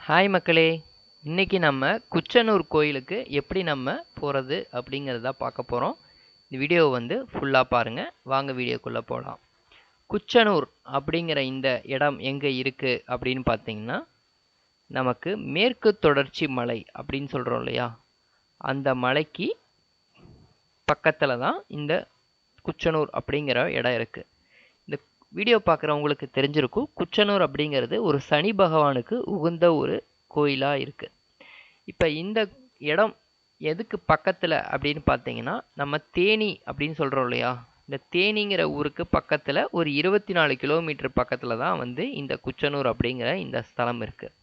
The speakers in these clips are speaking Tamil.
ஹாய் மக்களே, இன்னைக்கு நம்ம குச்சனூர் கோயிலுக்கு எப்படி நம்ம போகிறது அப்படிங்கிறத பார்க்க போகிறோம். இந்த வீடியோ வந்து ஃபுல்லாக பாருங்கள். வாங்க வீடியோக்குள்ளே போகலாம். குச்சனூர் அப்படிங்கிற இந்த இடம் எங்கே இருக்குது அப்படின்னு பார்த்தீங்கன்னா, நமக்கு மேற்கு தொடர்ச்சி மலை அப்படின்னு சொல்கிறோம் இல்லையா, அந்த மலைக்கு பக்கத்தில் தான் இந்த குச்சனூர் அப்படிங்கிற இடம் இருக்குது. இந்த வீடியோ பார்க்குறவங்களுக்கு தெரிஞ்சிருக்கும், குச்சனூர் அப்படிங்கிறது ஒரு சனி பகவானுக்கு உகந்த ஒரு கோயிலாக இருக்குது. இப்போ இந்த இடம் எதுக்கு பக்கத்தில் அப்படின்னு பார்த்தீங்கன்னா, நம்ம தேனி அப்படின்னு சொல்கிறோம் இல்லையா, இந்த தேனிங்கிற ஊருக்கு பக்கத்தில் ஒரு 24 கிலோமீட்டர் பக்கத்தில் தான் வந்து இந்த குச்சனூர் அப்படிங்கிற இந்த ஸ்தலம் இருக்குது.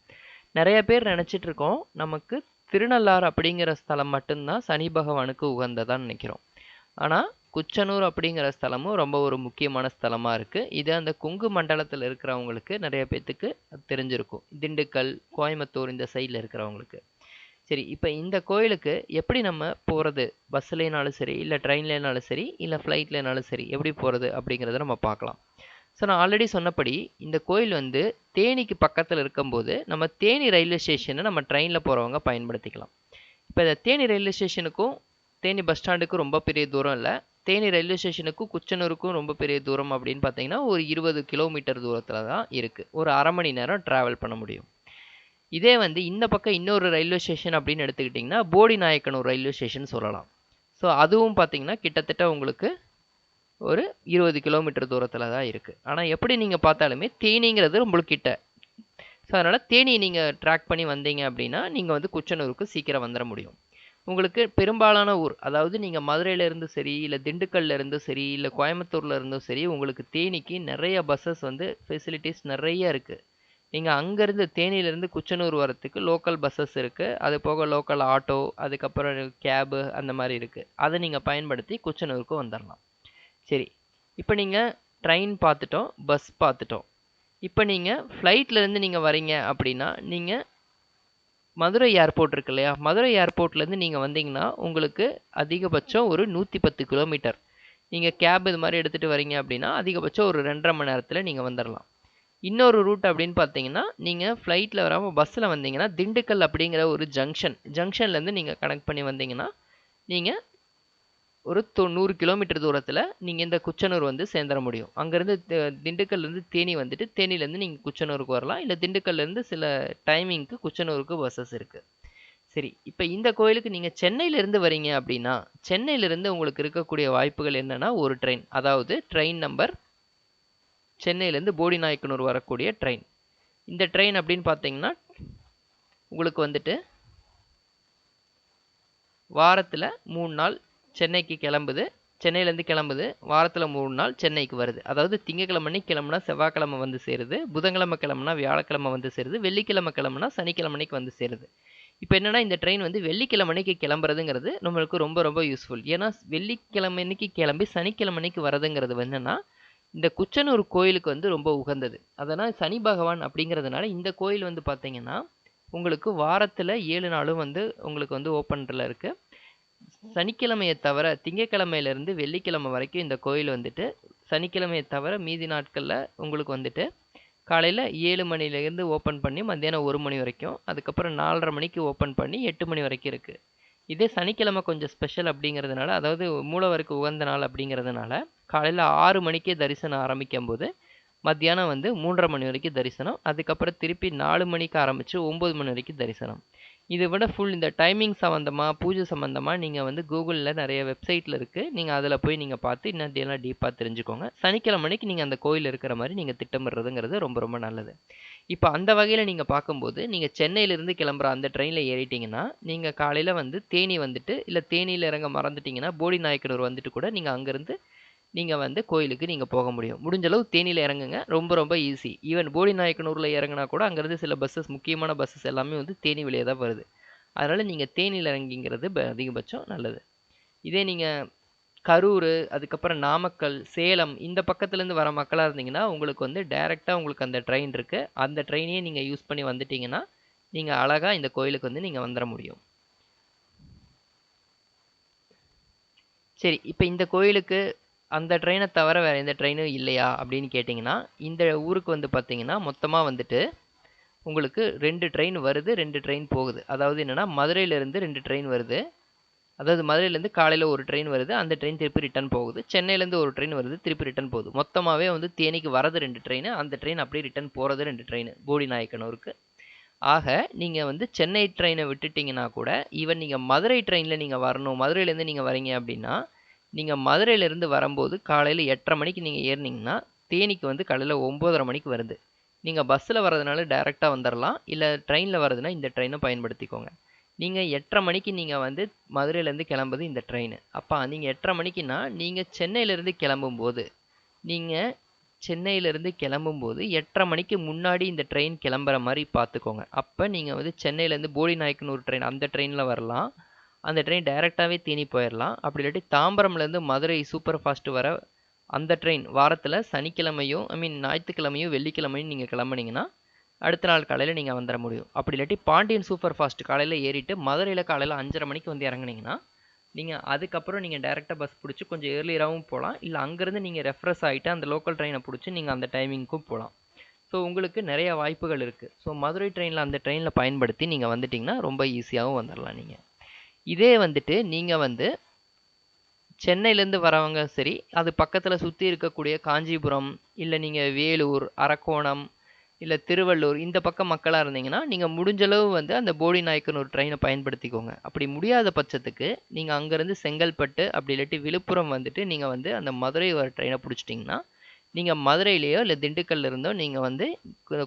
நிறைய பேர் நினச்சிட்டு இருக்கோம், நமக்கு திருநள்ளாறு அப்படிங்கிற ஸ்தலம் மட்டும்தான் சனி பகவானுக்கு உகந்ததான்னு நினைக்கிறோம். ஆனால் குச்சனூர் அப்படிங்கிற ஸ்தலமும் ரொம்ப ஒரு முக்கியமான ஸ்தலமாக இருக்குது. இது அந்த கொங்கு மண்டலத்தில் இருக்கிறவங்களுக்கு நிறைய பேர்த்துக்கு தெரிஞ்சிருக்கும். திண்டுக்கல், கோயம்புத்தூர் இந்த சைடில் இருக்கிறவங்களுக்கு. சரி, இப்போ இந்த கோயிலுக்கு எப்படி நம்ம போகிறது? பஸ்ஸுலேனாலும் சரி, இல்லை ட்ரெயின்லேனாலும் சரி, இல்லை ஃப்ளைட்லேனாலும் சரி, எப்படி போகிறது அப்படிங்கிறத நம்ம பார்க்கலாம். ஸோ நான் ஆல்ரெடி சொன்னபடி இந்த கோயில் வந்து தேனிக்கு பக்கத்தில் இருக்கும்போது நம்ம தேனி ரயில்வே ஸ்டேஷனை நம்ம ட்ரெயினில் போகிறவங்க பயன்படுத்திக்கலாம். இப்போ இந்த தேனி ரயில்வே ஸ்டேஷனுக்கும் தேனி பஸ் ஸ்டாண்டுக்கும் ரொம்ப பெரிய தூரம் இல்லை. தேனி ரயில்வே ஸ்டேஷனுக்கும் குச்சனூருக்கும் ரொம்ப பெரிய தூரம் அப்படின்னு பார்த்தீங்கன்னா ஒரு 20 கிலோமீட்டர் தூரத்தில் தான் இருக்குது. ஒரு அரை மணி நேரம் ட்ராவல் பண்ண முடியும். இதே வந்து இந்த பக்கம் இன்னொரு ரயில்வே ஸ்டேஷன் அப்படின்னு எடுத்துக்கிட்டிங்கன்னா போடி நாயக்கனூர் ரயில்வே ஸ்டேஷன் சொல்லலாம். ஸோ அதுவும் பார்த்தீங்கன்னா கிட்டத்தட்ட உங்களுக்கு ஒரு 20 கிலோமீட்டர் தூரத்தில் தான் இருக்குது. ஆனால் எப்படி நீங்கள் பார்த்தாலுமே தேனிங்கிறது உங்களுக்கு கிட்ட. ஸோ அதனால் தேனி நீங்கள் ட்ராக் பண்ணி வந்தீங்க அப்படின்னா நீங்கள் வந்து குச்சனூருக்கு சீக்கிரம் வந்துட முடியும். உங்களுக்கு பெரும்பாலான ஊர், அதாவது நீங்கள் மதுரையிலேருந்து சரி, இல்லை திண்டுக்கல்லேருந்து சரி, இல்லை கோயம்புத்தூரில் இருந்தும் சரி, உங்களுக்கு தேனிக்கு நிறைய பஸ்ஸஸ் வந்து ஃபெசிலிட்டிஸ் நிறைய இருக்குது. நீங்கள் அங்கேருந்து தேனியிலேருந்து குச்சனூர் வரத்துக்கு லோக்கல் பஸ்ஸஸ் இருக்குது. அது போக லோக்கல் ஆட்டோ, அதுக்கப்புறம் கேபு அந்த மாதிரி இருக்குது. அதை நீங்கள் பயன்படுத்தி குச்சனூருக்கு வந்துடலாம். சரி, இப்போ நீங்கள் ட்ரெயின் பார்த்துட்டோம், பஸ் பார்த்துட்டோம். இப்போ நீங்கள் ஃப்ளைட்லேருந்து நீங்கள் வரீங்க அப்படின்னா நீங்கள் மதுரை ஏர்போர்ட் இருக்கு இல்லையா, மதுரை ஏர்போர்ட்லேருந்து நீங்கள் வந்தீங்கன்னா உங்களுக்கு அதிகபட்சம் ஒரு 110 கிலோமீட்டர். நீங்கள் கேப் இது மாதிரி எடுத்துகிட்டு வரீங்க அப்படின்னா அதிகபட்சம் ஒரு 2.5 மணி நேரத்தில் நீங்கள் வந்துடலாம். இன்னொரு ரூட் அப்படின்னு பார்த்தீங்கன்னா, நீங்கள் ஃப்ளைட்டில் வராமல் பஸ்ஸில் வந்தீங்கன்னா திண்டுக்கல் அப்படிங்கிற ஒரு ஜங்ஷன்லேருந்து நீங்கள் கனெக்ட் பண்ணி வந்தீங்கன்னா நீங்கள் ஒரு 100 கிலோமீட்டர் தூரத்தில் நீங்கள் இந்த குச்சனூர் வந்து சேர்ந்துட முடியும். அங்கேருந்து திண்டுக்கல்லேருந்து தேனி வந்துட்டு தேனிலேருந்து நீங்கள் குச்சனூருக்கு வரலாம். இல்லை திண்டுக்கல்லேருந்து சில டைமிங்க்கு குச்சனூருக்கு பஸ்ஸஸ் இருக்குது. சரி, இப்போ இந்த கோயிலுக்கு நீங்கள் சென்னையிலேருந்து வரீங்க அப்படின்னா சென்னையிலேருந்து உங்களுக்கு இருக்கக்கூடிய வாய்ப்புகள் என்னென்னா, ஒரு ட்ரெயின், அதாவது ட்ரெயின் நம்பர் சென்னையிலேருந்து போடி நாயக்கனூர் வரக்கூடிய ட்ரெயின். இந்த ட்ரெயின் அப்படின்னு பார்த்தீங்கன்னா உங்களுக்கு வந்துட்டு வாரத்தில் 3 நாள் சென்னைக்கு கிளம்புது. சென்னையிலேருந்து கிளம்புது, வாரத்தில் 3 நாள் சென்னைக்கு வருது. அதாவது திங்கக்கிழமை அன்னைக்கு கிளம்புனா செவ்வாய்க்கிழமை வந்து சேருது, புதன்கிழமை கிளம்புனா வியாழக்கிழமை வந்து சேருது, வெள்ளிக்கிழமை கிளம்புனா சனிக்கிழமைக்கு வந்து சேருது. இப்போ என்னென்னா இந்த ட்ரெயின் வந்து வெள்ளிக்கிழமைக்கு கிளம்புறதுங்கிறது நம்மளுக்கு ரொம்ப ரொம்ப யூஸ்ஃபுல். ஏன்னா வெள்ளிக்கிழமை அன்னைக்கு கிளம்பி சனிக்கிழமைக்கு வரதுங்கிறது என்னென்னா இந்த குச்சனூர் கோயிலுக்கு வந்து ரொம்ப உகந்தது. அதனால் சனி பகவான் அப்படிங்கிறதுனால இந்த கோயில் வந்து பார்த்தீங்கன்னா உங்களுக்கு வாரத்தில் 7 நாளும் வந்து உங்களுக்கு வந்து ஓப்பனில் இருக்குது. சனிக்கிழமையை தவிர திங்கக்கிழமையிலேருந்து வெள்ளிக்கிழமை வரைக்கும் இந்த கோயில் வந்துட்டு, சனிக்கிழமையை தவிர மீதி நாட்களில் உங்களுக்கு வந்துட்டு காலையில் 7 மணிலேருந்து ஓப்பன் பண்ணி மத்தியானம் 1 மணி வரைக்கும், அதுக்கப்புறம் 4:30 மணிக்கு ஓப்பன் பண்ணி 8 மணி வரைக்கும் இருக்குது. இதே சனிக்கிழமை கொஞ்சம் ஸ்பெஷல் அப்படிங்கிறதுனால, அதாவது மூலவருக்கு உகந்த நாள் அப்படிங்கிறதுனால காலையில் 6 மணிக்கே தரிசனம் ஆரம்பிக்கும் போது மத்தியானம் வந்து 3:30 மணி வரைக்கும் தரிசனம், அதுக்கப்புறம் திருப்பி 4 மணிக்கு ஆரம்பித்து 9 மணி வரைக்கும் தரிசனம். இதை விட ஃபுல் இந்த டைமிங் சம்மந்தமாக பூஜை சம்மந்தமாக நீங்கள் வந்து கூகுளில் நிறைய வெப்சைட்டில் இருக்குது, நீங்கள் அதில் போய் நீங்கள் பார்த்து இன்னும் டீப்பாக தெரிஞ்சுக்கோங்க. சனிக்கிழமை அன்னைக்கு நீங்கள் அந்த கோயில் இருக்கிற மாதிரி நீங்கள் திட்டமிடுறதுங்கிறது ரொம்ப ரொம்ப நல்லது. இப்போ அந்த வகையில் நீங்கள் பார்க்கும்போது நீங்கள் சென்னையிலேருந்து கிளம்புற அந்த ட்ரெயினில் ஏறிட்டிங்கன்னா நீங்கள் காலையில் வந்து தேனி வந்துட்டு, இல்லை தேனியில் இறங்க மறந்துட்டிங்கன்னா போடி நாயக்கனூர் வந்துட்டு கூட நீங்கள் அங்கேருந்து நீங்கள் வந்து கோயிலுக்கு நீங்கள் போக முடியும். முடிஞ்சளவு தேனியில் இறங்குங்க, ரொம்ப ரொம்ப ஈஸி. ஈவன் போடி நாயக்கனூரில் இறங்கினா கூட அங்கேருந்து சில பஸ்ஸஸ், முக்கியமான பஸ்ஸஸ் எல்லாமே வந்து தேனி வழியாக தான் வருது. அதனால் நீங்கள் தேனியில் இறங்கிங்கிறது அதிகபட்சம் நல்லது. இதே நீங்கள் கரூர், அதுக்கப்புறம் நாமக்கல், சேலம் இந்த பக்கத்துலேருந்து வர மக்களாக இருந்தீங்கன்னா உங்களுக்கு வந்து டைரெக்டாக உங்களுக்கு அந்த ட்ரெயின் இருக்குது. அந்த ட்ரெயினையே நீங்கள் யூஸ் பண்ணி வந்துட்டிங்கன்னா நீங்கள் அழகாக இந்த கோயிலுக்கு வந்து நீங்கள் வந்துட முடியும். சரி, இப்போ இந்த கோயிலுக்கு அந்த ட்ரெயினை தவிர வேறு எந்த ட்ரெயினும் இல்லையா அப்படின்னு கேட்டிங்கன்னா, இந்த ஊருக்கு வந்து பார்த்தீங்கன்னா மொத்தமாக வந்துட்டு உங்களுக்கு 2 ட்ரெயின் வருது, 2 ட்ரெயின் போகுது. அதாவது என்னன்னா, மதுரையிலேருந்து 2 ட்ரெயின் வருது. அதாவது மதுரையிலேருந்து காலையில ஒரு ட்ரெயின் வருது. அந்த ட்ரெயின் திருப்பி ரிட்டர்ன் போகுது. சென்னையிலேருந்து ஒரு ட்ரெயின் வருது. திருப்பி ரிட்டர்ன் போகுது. மொத்தமாவே வந்து தேனிக்கு வரது 2 ட்ரெயின். அந்த ட்ரெயின் அப்படியே ரிட்டர்ன் போறது 2 ட்ரெயின். போடிநாயக்கனூருக்கு. ஆக நீங்க வந்து சென்னை ட்ரெயினை விட்டுட்டீங்கன்னா கூட, ஈவன் நீங்க மதுரை ட்ரெயின்ல நீங்க வரணும். மதுரையிலேருந்து நீங்க வரீங்க அப்படின்னா, நீங்க மதுரையிலேருந்து வரும்போது காலையில 8:30 மணிக்கு நீங்க ஏறுனீங்கன்னா, தேனிக்கு வந்து காலையில 9:30 மணிக்கு வருது. நீங்க பஸ்ஸில வர்றதுனால டைரக்ட்டா வந்துரலாம். இல்ல ட்ரெயின்ல வர்றதுன்னா இந்த ட்ரெயினை பயன்படுத்திக்கோங்க. நீங்க 8:30 மணிக்கு நீங்க வந்து மதுரையிலேருந்து கிளம்புது இந்த ட்ரெயின். அப்ப நீங்க 8:30 மணிக்குன்னா, நீங்க சென்னையிலேருந்து கிளம்பும்போது நீங்க சென்னையிலேருந்து கிளம்பும்போது 8:30 மணிக்கு முன்னாடி இந்த ட்ரெயின் கிளம்புற மாரி பார்த்துக்கோங்க. அப்ப நீங்க வந்து சென்னையிலேருந்து போடிநாயக்கனூர் ட்ரெயின் அந்த ட்ரெயின்ல வரலாம். அந்த ட்ரெயின் டைரக்ட்டாவே தேனி போயிரலாம். அப்படி இல்லாட்டி தாம்பரம்லேருந்து மதுரை சூப்பர் ஃபாஸ்ட் வர அந்த ட்ரெயின் வாரத்தில சனிக்கிழமையும் ஞாயித்துக்கிழமையும், வெள்ளிக்கிழமையும் நீங்க கிளம்புனீங்கன்னா, அடுத்த நாள் காலையில நீங்க வந்துர முடியும். அப்படி இல்லாட்டி பாண்டியன் சூப்பர் ஃபாஸ்ட் காலையில ஏறிட்டு மதுரையில காலையில 5:30 மணிக்கு வந்து இறங்குனீங்கன்னா, நீங்க அதுக்கப்புறம் நீங்க டைரக்ட்டா பஸ் புடிச்சு கொஞ்சம் ஏர்லியராவும் போலாம். இல்ல அங்கருந்து நீங்க ரெஃப்ரெஷ் ஆயிட்டு அந்த லோக்கல் ட்ரெயின புடிச்சு நீங்க அந்த டைமிங்க்கும் போலாம். ஸோ உங்களுக்கு நெறைய வாய்ப்புகள் இருக்கு. ஸோ மதுரை ட்ரெயின்ல அந்த ட்ரெயின்ல பயன்படுத்தி நீங்க வந்துட்டீங்கன்னா, ரொம்ப ஈஸியாவும் வந்துரலாம் நீங்க. இதே வந்துட்டு நீங்க வந்து சென்னையிலேருந்து வரவங்க சரி, அது பக்கத்துல சுத்தி இருக்கக்கூடிய காஞ்சிபுரம், இல்ல நீங்க வேலூர், அரக்கோணம், இல்ல திருவள்ளூர் இந்த பக்கம் மக்களா இருந்தீங்கன்னா, நீங்க முடிஞ்ச அளவு வந்து அந்த போடிநாயக்கனூர் ட்ரெயின பயன்படுத்திக்கோங்க. அப்படி முடியாத பட்சத்துக்கு, நீங்க அங்கருந்து செங்கல்பட்டு, அப்படி இல்லாட்டி விழுப்புரம் வந்துட்டு நீங்க வந்து அந்த மதுரை வர ட்ரெயின புடிச்சிட்டீங்கன்னா, நீங்க மதுரையிலயோ இல்ல திண்டுக்கல்ல இருந்தோ நீங்க வந்து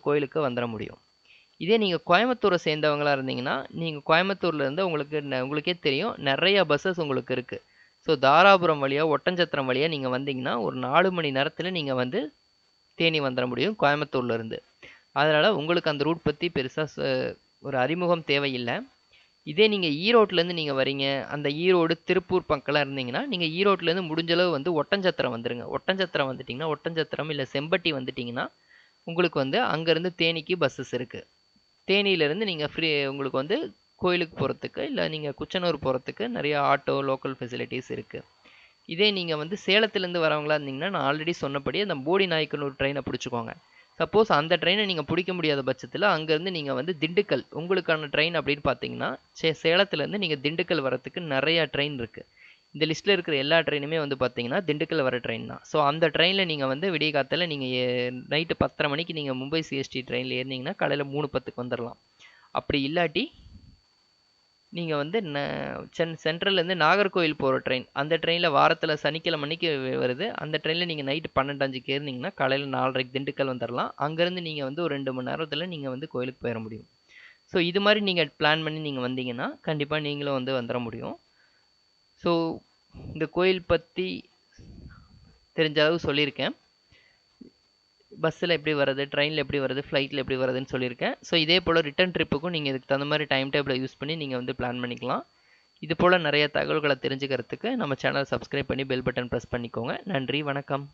கோயிலுக்கு வந்துர முடியும். இதே நீங்க கோயம்புத்தூரை சேர்ந்தவங்களா இருந்தீங்கன்னா, நீங்க கோயம்புத்தூர்ல இருந்து உங்களுக்கு உங்களுக்கே தெரியும் நெறைய பஸ்ஸஸ் உங்களுக்கு இருக்கு. ஸோ தாராபுரம் வழியா, ஒட்டஞ்சத்திரம் வழியா நீங்க வந்தீங்கன்னா, ஒரு 4 மணி நேரத்தில நீங்க வந்து தேனி வந்துர முடியும் கோயம்புத்தூர்ல இருந்து. அதனால உங்களுக்கு அந்த ரூட் பத்தி பெருசா ஒரு அறிமுகம் தேவையில்ல. இதே நீங்க ஈரோட்லேருந்து நீங்க வரீங்க, அந்த ஈரோடு, திருப்பூர் பக்கம்லாம் இருந்தீங்கன்னா, நீங்க ஈரோட்லேருந்து முடிஞ்ச அளவு வந்து ஒட்டஞ்சத்திரம் வந்துருங்க. ஒட்டஞ்சத்திரம் வந்துட்டீங்கன்னா, ஒட்டஞ்சத்திரம் இல்ல செம்பட்டி வந்துட்டீங்கன்னா, உங்களுக்கு வந்து அங்கருந்து தேனிக்கு பஸ்ஸஸ் இருக்கு. தேனியிலிருந்து நீங்க உங்களுக்கு வந்து கோயிலுக்கு போறதுக்கு, இல்ல நீங்க குச்சனூர் போறதுக்கு நெறைய ஆட்டோ, லோக்கல் ஃபெசிலிட்டீஸ் இருக்கு. இதே நீங்க வந்து சேலத்திலேருந்து வரவங்களா இருந்தீங்கன்னா, நான் ஆல்ரெடி சொன்னபடி அந்த போடிநாயக்கனூர் ட்ரெயின புடிச்சுக்கோங்க. சப்போஸ் அந்த ட்ரெயின நீங்க புடிக்க முடியாத பட்சத்தில, அங்கருந்து நீங்க வந்து திண்டுக்கல் உங்களுக்கான ட்ரெயின் அப்படின்னு பார்த்தீங்கன்னா, சேலத்திலேருந்து நீங்க திண்டுக்கல் வரதுக்கு நெறைய ட்ரெயின் இருக்கு. இந்த லிஸ்ட்ல இருக்கிற எல்லா ட்ரெயினுமே வந்து பார்த்தீங்கன்னா, திண்டுக்கல் வர ட்ரெயின் தான். ஸோ அந்த ட்ரெயின்ல நீங்க வந்து விடிய காத்தால நீங்க நைட்டு 10:30 மணிக்கு நீங்க மும்பை சிஎஸ்டி ட்ரெயின்ல ஏறுனீங்கன்னா, காலையில 3:10க்கு வந்துரலாம். அப்படி இல்லாட்டி, நீங்க வந்து சென்ட்ரல்லேருந்து நாகர்கோவில் போற ட்ரெயின். அந்த ட்ரெயின்ல வாரத்தில சனிக்கிழமை அன்னைக்கு வருது. அந்த ட்ரெயின்ல நீங்க நைட்டு 12:05க்கு ஏறுனீங்கன்னா, காலையில 4:30க்கு திண்டுக்கல் வந்துரலாம். அங்கருந்து நீங்க வந்து ஒரு 2 மணி நேரத்தில நீங்க வந்து கோயிலுக்கு போயிற முடியும். ஸோ இது மாரி நீங்க பிளான் பண்ணி நீங்க வந்தீங்கன்னா, கண்டிப்பா நீங்களும் வந்து வந்துர முடியும். ஸோ இந்த கோயில் பத்தி தெரிஞ்ச அளவு சொல்லியிருக்கேன். பஸ்ஸில் எப்படி வர்றது, ட்ரெயினில் எப்படி வர்றது, ஃப்ளைட்டில் எப்படி வர்றதுன்னு சொல்லியிருக்கேன். ஸோ இதே போல் ரிட்டர்ன் ட்ரிப்புக்கும் நீங்கள் இதுக்கு தகுந்த மாதிரி டைம் டேபிளை யூஸ் பண்ணி நீங்கள் வந்து பிளான் பண்ணிக்கலாம். இது போல் நிறைய தகவல்களை தெரிஞ்சுக்கிறதுக்கு நம்ம சேனலை சப்ஸ்கிரைப் பண்ணி பெல் பட்டன் ப்ரெஸ் பண்ணிக்கோங்க. நன்றி, வணக்கம்.